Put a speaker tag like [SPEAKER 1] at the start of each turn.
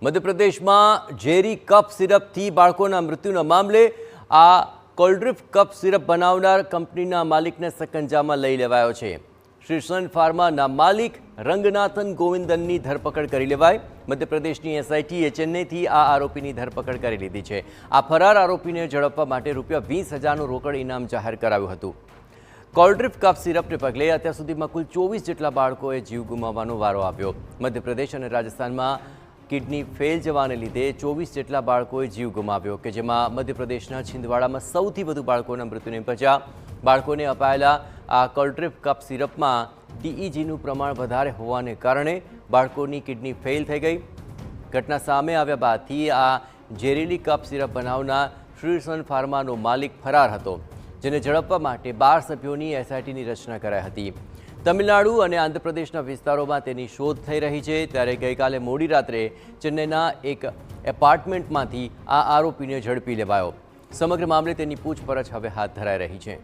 [SPEAKER 1] મધ્યપ્રદેશમાં ઝેરી કફ સિરપથી બાળકોના મૃત્યુના મામલે આ કોલ્ડ્રિફ કફ સિરપ બનાવનાર કંપનીના માલિકને સકંજામાં લઈ લેવાયો છે। શ્રી સન ફાર્માના માલિક રંગનાથન ગોવિંદનની ધરપકડ કરી લેવાઈ। મધ્યપ્રદેશની એસઆઈટીએ ચેન્નઈથી આ આરોપીની ધરપકડ કરી લીધી છે। આ ફરાર આરોપીને ઝડપવા માટે ₹20,000નું રોકડ ઇનામ જાહેર કરાયું હતું। કોલ્ડ્રિફ કફ સિરપને પગલે અત્યાર સુધીમાં કુલ 24 જેટલા બાળકોએ જીવ ગુમાવવાનો વારો આવ્યો। મધ્યપ્રદેશ અને રાજસ્થાનમાં કિડની ફેલ જવાને લીધે 24 જેટલા બાળકોએ જીવ ગુમાવ્યો કે જેમાં મધ્યપ્રદેશના છિંદવાડામાં સૌથી વધુ બાળકોના મૃત્યુ નિપજ્યા। બાળકોને અપાયેલા આ કોલ્ડ્રિફ કફ સિરપમાં ટીઈજીનું પ્રમાણ વધારે હોવાને કારણે બાળકોની કિડની ફેલ થઈ ગઈ। ઘટના સામે આવ્યા બાદથી આ ઝેરીલી કફ સિરપ બનાવનાર શ્રી સન ફાર્માનો માલિક ફરાર હતો, જેને ઝડપવા માટે 12 સભ્યોની એસઆઈટીની રચના કરાઈ હતી। તમિલનાડુ અને આંધ્રપ્રદેશના વિસ્તારોમાં તેની શોધ થઈ રહી છે। ત્યારે ગઈકાલે મોડી રાત્રે ચેન્નઈના એક એપાર્ટમેન્ટમાંથી આ આરોપીને ઝડપી લેવાયો। સમગ્ર મામલે તેની પૂછપરછ હવે હાથ ધરાઈ રહી છે।